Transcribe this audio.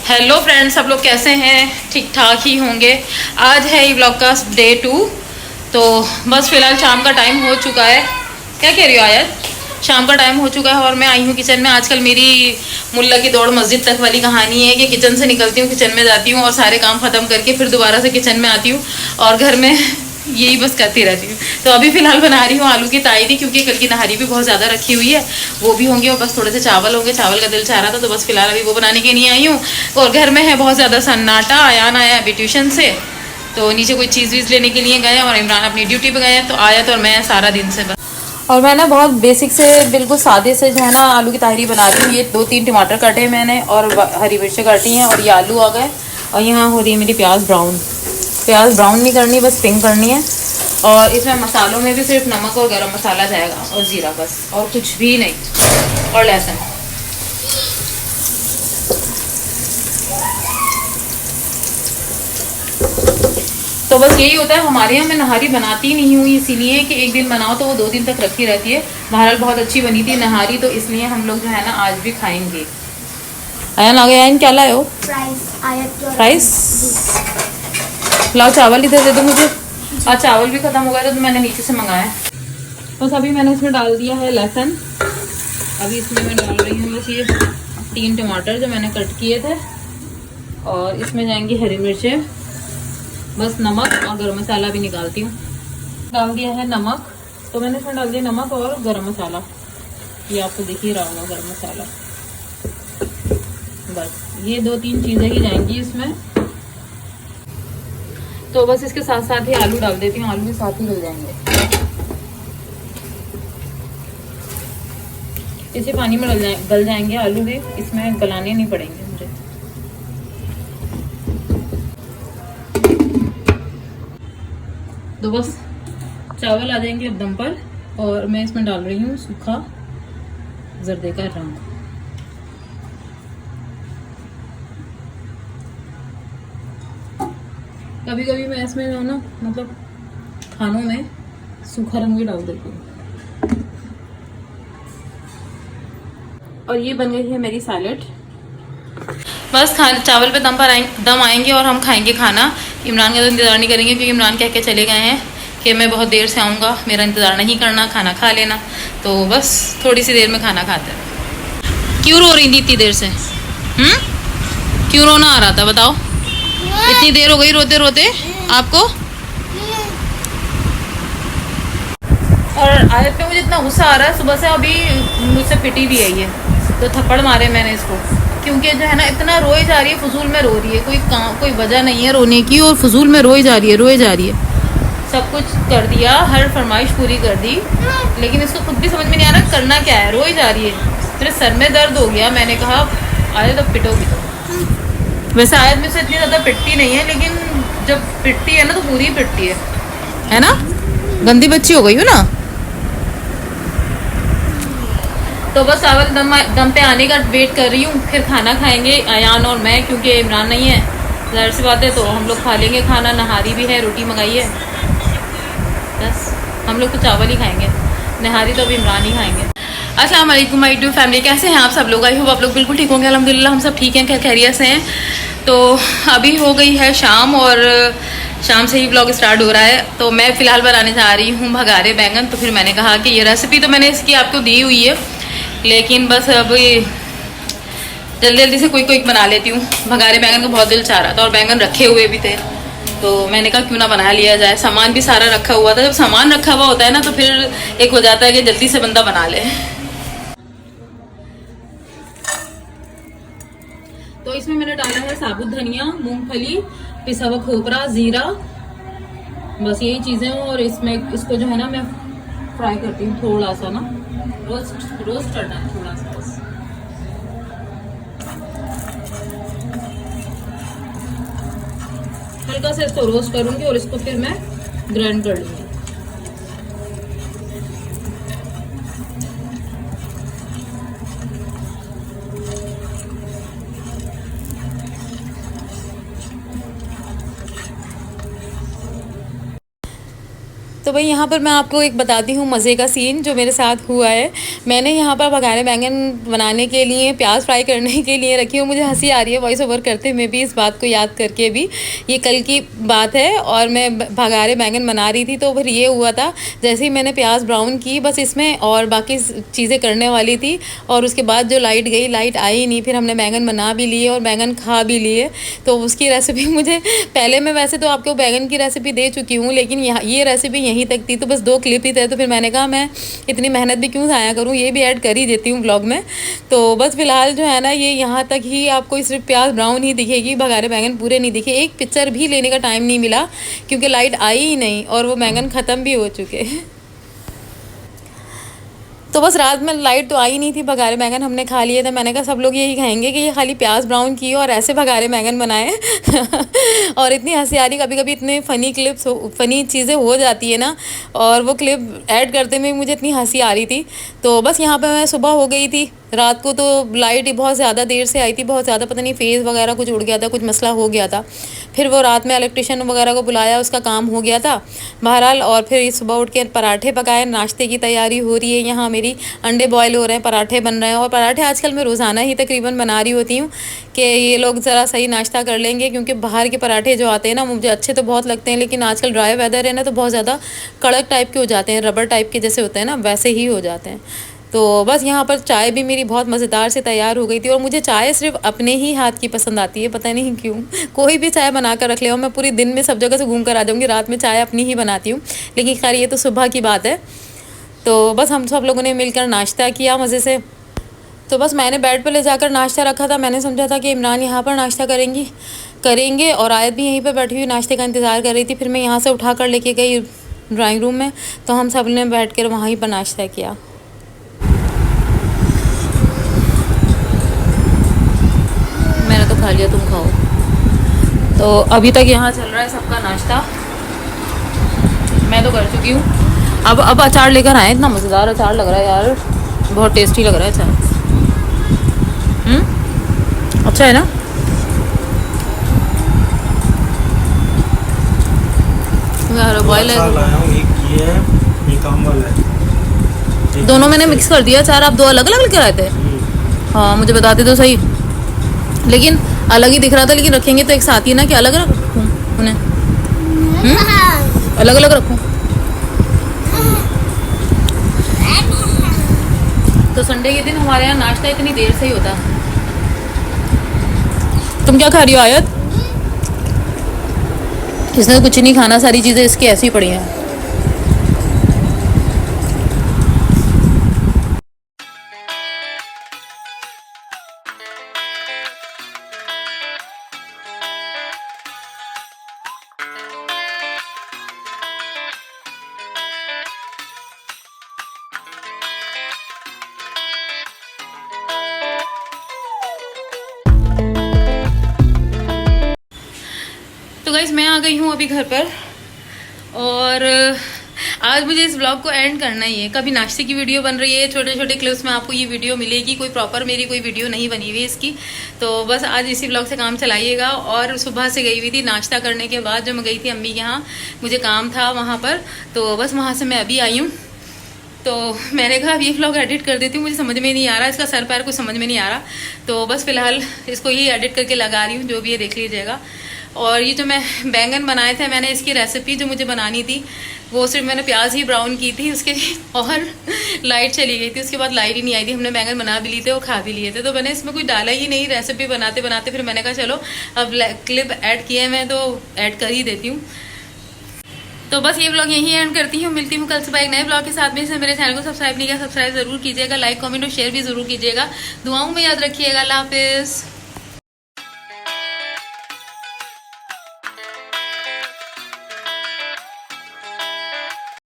Hello friends, सब लोग कैसे हैं? ठीक ठाक ही होंगे। आज है ये ब्लॉग का डे 2। तो बस फिलहाल शाम का टाइम हो चुका है। क्या कह रही हो आयत? शाम का टाइम हो चुका है और मैं आई हूँ किचन में। आजकल मेरी मुल्ला की दौड़ मस्जिद तक वाली कहानी है कि किचन से निकलती हूँ, किचन में जाती हूँ और सारे काम ख़त्म करके फिर दोबारा से किचन में आती हूँ और घर में यही बस करती रहती हूँ। तो अभी फिलहाल बना रही हूँ आलू की तायरी, क्योंकि कल की नहारी भी बहुत ज़्यादा रखी हुई है, वो भी होंगे और बस थोड़े से चावल होंगे। चावल का दिल चाह रहा था तो बस फिलहाल अभी वो बनाने के लिए आई हूँ। और घर में है बहुत ज़्यादा सन्नाटा। आयान आया अभी ट्यूशन से, तो नीचे कोई चीज़ वीज़ लेने के लिए गए और इमरान अपनी ड्यूटी पे गए। तो आयत और मैं सारा दिन से बस। और मैं ना बहुत बेसिक से बिल्कुल सादे से जो है ना आलू की तायरी बना रही हूँ। ये 2-3 टमाटर काटे हैं मैंने और हरी मिर्चें काटी हैं और ये आलू आ गए। और यहाँ हो रही है मेरी प्याज ब्राउन। प्याज ब्राउन नहीं करनी, बस पिंक करनी है। और इसमें मसालों में भी सिर्फ नमक और गरम मसाला जाएगा और ज़ीरा, बस और कुछ भी नहीं, और लहसुन। तो बस यही होता है हमारे यहाँ। मैं नहारी बनाती नहीं हूँ इसीलिए कि एक दिन बनाओ तो वो 2 दिन तक रखी रहती है। बहरहाल बहुत अच्छी बनी थी नहारी, तो इसलिए हम लोग जो है ना आज भी खाएंगे। आयन आ गया। आयन क्या लाए हो? राइस। लाओ चावल इधर दे दो मुझे। आज चावल भी खत्म हो गया तो मैंने नीचे से मंगाया। बस अभी मैंने इसमें डाल दिया है लहसुन। अभी इसमें मैं डाल रही हूँ बस ये 3 टमाटर जो मैंने कट किए थे, और इसमें जाएंगी हरी मिर्चें, बस नमक और गरम मसाला भी निकालती हूँ। डाल दिया है नमक, तो मैंने इसमें डाल दिया नमक और गरम मसाला। ये आपको दिख ही रहा होगा गरम मसाला। बस ये 2-3 चीज़ें ही जाएंगी इसमें। तो बस इसके साथ साथ ही आलू डाल देती हूँ, आलू भी साथ ही गल जाएंगे। इसी पानी में गल जाएंगे आलू भी, इसमें गलाने नहीं पड़ेंगे मुझे। तो बस चावल आ जाएंगे अब दम पर, और मैं इसमें डाल रही हूँ सूखा जर्दे का रंग। कभी कभी मैं इसमें जो ना मतलब खानों में सूखा रंग भी डाल देती हूँ। और ये बन गई है मेरी सैलेड। बस चावल पे दम आएंगे और हम खाएंगे खाना। इमरान का तो इंतज़ार नहीं करेंगे, क्योंकि इमरान कह के चले गए हैं कि मैं बहुत देर से आऊँगा, मेरा इंतज़ार नहीं करना, खाना खा लेना। तो बस थोड़ी सी देर में खाना खाते हैं। क्यों रो रही थी इतनी देर से? क्यों रोना आ रहा था बताओ? इतनी देर हो गई रोते रोते आपको? और आयत पे मुझे इतना गुस्सा आ रहा है, सुबह से अभी मुझसे पिटी भी है ये, तो थप्पड़ मारे मैंने इसको, क्योंकि जो है ना इतना रोए जा रही है, फजूल में रो रही है। कोई वजह नहीं है रोने की, और फजूल में रोए जा रही है। सब कुछ कर दिया, हर फरमाइश पूरी कर दी, लेकिन इसको खुद भी समझ में नहीं आ रहा करना क्या है, रोए जा रही है। मेरे सर में दर्द हो गया, मैंने कहा आयत अब पिटोगी तो। वैसे आयत में से इतनी ज़्यादा पिटती नहीं है, लेकिन जब पिटती है ना तो पूरी पिटती है ना? गंदी बच्ची हो गई हो ना। तो बस चावल दम पे आने का वेट कर रही हूँ, फिर खाना खाएंगे अयान और मैं, क्योंकि इमरान नहीं है, ज़ाहिर सी बात है। तो हम लोग खा लेंगे खाना, नहारी भी है, रोटी मंगाई है। बस हम लोग तो चावल ही खाएंगे, नहारी तो अभी इमरान ही खाएंगे। अस्सलाम वालेकुम माय यूट्यूब फैमिली, कैसे हैं आप सब लोग? आई होप आप लोग बिल्कुल ठीक होंगे। अल्हम्दुलिल्लाह हम सब ठीक हैं, खैरियत से हैं। तो अभी हो गई है शाम, और शाम से ही ब्लॉग स्टार्ट हो रहा है। तो मैं फ़िलहाल बनाने जा रही हूँ भगारे बैंगन। तो फिर मैंने कहा कि ये रेसिपी तो मैंने इसकी आपको दी हुई है, लेकिन बस अब जल्दी जल्दी से कोई बना लेती हूँ। भगारे बैंगन का बहुत दिल चाह रहा था, और बैंगन रखे हुए भी थे, तो मैंने कहा क्यों ना बना लिया जाए। सामान भी सारा रखा हुआ था। जब सामान रखा हुआ होता है ना तो फिर एक हो जाता है कि जल्दी से बंदा बना ले। तो इसमें मैंने डाला है साबुत धनिया, मूंगफली, पिसा हुआ खोपरा, जीरा, बस यही चीज़ें। और इसमें इसको जो है ना मैं फ्राई करती हूँ थोड़ा सा ना, रोस्ट करना है थोड़ा सा बस। हल्का से इसको रोस्ट करूंगी और इसको फिर मैं ग्राइंड कर लूंगी। तो भाई यहाँ पर मैं आपको एक बताती हूँ मज़े का सीन जो मेरे साथ हुआ है। मैंने यहाँ पर भगारे बैंगन बनाने के लिए प्याज फ्राई करने के लिए रखी हूँ। मुझे हंसी आ रही है वॉइस ओवर करते हुए भी, इस बात को याद करके भी। ये कल की बात है और मैं भगारे बैंगन बना रही थी। तो फिर ये हुआ था, जैसे ही मैंने प्याज ब्राउन की बस इसमें और बाकी चीज़ें करने वाली थी, और उसके बाद जो लाइट गई, लाइट आई नहीं। फिर हमने बैंगन बना भी लिए और बैंगन खा भी लिए। तो उसकी रेसिपी मुझे पहले, मैं वैसे तो आपको बैंगन की रेसिपी दे चुकी हूँ, लेकिन ये रेसिपी यहीं तक थी। तो बस 2 क्लिप ही थे, तो फिर मैंने कहा मैं इतनी मेहनत भी क्यों ज़ाया करूँ, ये भी ऐड कर ही देती हूँ ब्लॉग में। तो बस फिलहाल जो है ना, ये यहाँ तक ही आपको सिर्फ प्याज ब्राउन ही दिखेगी, भगारे बैंगन पूरे नहीं दिखे। एक पिक्चर भी लेने का टाइम नहीं मिला क्योंकि लाइट आई ही नहीं और वो बैंगन ख़त्म भी हो चुके। तो बस रात में लाइट तो आई नहीं थी, भगारे बैंगन हमने खा लिए थे। मैंने कहा सब लोग यही कहेंगे कि ये खाली प्याज ब्राउन किए और ऐसे भगारे बैंगन बनाए। और इतनी हंसी आ रही, कभी कभी इतने फ़नी क्लिप्स, फ़नी चीज़ें हो जाती है ना, और वो क्लिप ऐड करते में मुझे इतनी हंसी आ रही थी। तो बस यहाँ पे मैं सुबह हो गई थी। रात को तो लाइट बहुत ज़्यादा देर से आई थी, बहुत ज़्यादा, पता नहीं फेज़ वगैरह कुछ उड़ गया था, कुछ मसला हो गया था। फिर वो रात में इलेक्ट्रिशियन वगैरह को बुलाया, उसका काम हो गया था बहरहाल। और फिर सुबह उठ के पराठे पकाए, नाश्ते की तैयारी हो रही है यहाँ मेरी। अंडे बॉयल हो रहे हैं, पराठे बन रहे हैं। और पराठे आजकल मैं रोज़ाना ही तकरीबन बना रही होती हूँ कि ये लोग ज़रा सही नाश्ता कर लेंगे, क्योंकि बाहर के पराठे जो आते हैं ना, मुझे अच्छे तो बहुत लगते हैं, लेकिन आजकल ड्राई वेदर है ना, तो बहुत ज़्यादा कड़क टाइप के हो जाते हैं, रबर टाइप के जैसे होते हैं ना, वैसे ही हो जाते हैं। तो बस यहाँ पर चाय भी मेरी बहुत मज़ेदार से तैयार हो गई थी। और मुझे चाय सिर्फ अपने ही हाथ की पसंद आती है, पता नहीं क्यों। कोई भी चाय बना कर रख ले, और मैं पूरी दिन में सब जगह से घूम कर आ जाऊँगी, रात में चाय अपनी ही बनाती हूँ। लेकिन खैर ये तो सुबह की बात है। तो बस हम सब लोगों ने मिलकर नाश्ता किया मज़े से। तो बस मैंने बेड पर ले जाकर नाश्ता रखा था। मैंने समझा था कि इमरान यहाँ पर नाश्ता करेंगे और आयत भी यहीं पर बैठी हुई नाश्ते का इंतज़ार कर रही थी। फिर मैं यहाँ से उठा कर लेके गई ड्राइंग रूम में, तो हम सब ने बैठ कर वहीं पर नाश्ता किया। मैंने तो खा लिया, तुम खाओ। तो अभी तक यहाँ चल रहा है सबका नाश्ता, मैं तो कर चुकी हूँ। अब अचार लेकर आए, इतना मज़ेदार अचार लग रहा है यार, बहुत टेस्टी लग रहा है अचार। अच्छा है ना। यार बॉयल है, दोनों मैंने मिक्स कर दिया अचार। आप 2 अलग अलग लेकर आए थे? हाँ मुझे बताते तो सही, लेकिन अलग ही दिख रहा था। लेकिन रखेंगे तो एक साथ ही ना, कि अलग अलग रखूँ उन्हें? अलग अलग रखूँ? तो संडे के दिन हमारे यहाँ नाश्ता इतनी देर से ही होता। तुम क्या खा रही हो आयत? इसने कुछ नहीं खाना, सारी चीज़ें इसकी ऐसी ही पड़ी हैं। तो गाइस मैं आ गई हूँ अभी घर पर, और आज मुझे इस ब्लॉग को एंड करना ही है। कभी नाश्ते की वीडियो बन रही है, छोटे छोटे क्लिप्स में आपको ये वीडियो मिलेगी, कोई प्रॉपर मेरी कोई वीडियो नहीं बनी हुई इसकी। तो बस आज इसी ब्लॉग से काम चलाइएगा। और सुबह से गई हुई थी नाश्ता करने के बाद, जो मैं गई थी अम्मी के यहाँ, मुझे काम था वहाँ पर, तो बस वहाँ से मैं अभी आई हूँ। तो मैंने कहा अब ये व्लॉग एडिट कर देती हूँ, मुझे समझ में नहीं आ रहा, इसका सर पैर कुछ समझ में नहीं आ रहा। तो बस फिलहाल इसको ही एडिट करके लगा रही हूँ, जो भी है देख लीजिएगा। और ये जो मैं बैंगन बनाए थे, मैंने इसकी रेसिपी जो मुझे बनानी थी, वो सिर्फ मैंने प्याज ही ब्राउन की थी उसके, और लाइट चली गई थी। उसके बाद लाइट ही नहीं आई थी। हमने बैंगन बना भी लिए थे और खा भी लिए थे, तो मैंने इसमें कुछ डाला ही नहीं रेसिपी बनाते बनाते। फिर मैंने कहा चलो अब क्लिप ऐड किए मैं तो ऐड कर ही देती हूँ। तो बस ये ब्लॉग यहीं एंड करती हूँ। मिलती हूँ कल सुबह एक नए ब्लॉग के साथ में। इसमें मेरे चैनल को सब्सक्राइब नहीं किया, सब्सक्राइब जरूर कीजिएगा, लाइक कमेंट और शेयर भी जरूर कीजिएगा। दुआओं में याद रखिएगा। अल्लाह हाफिज़।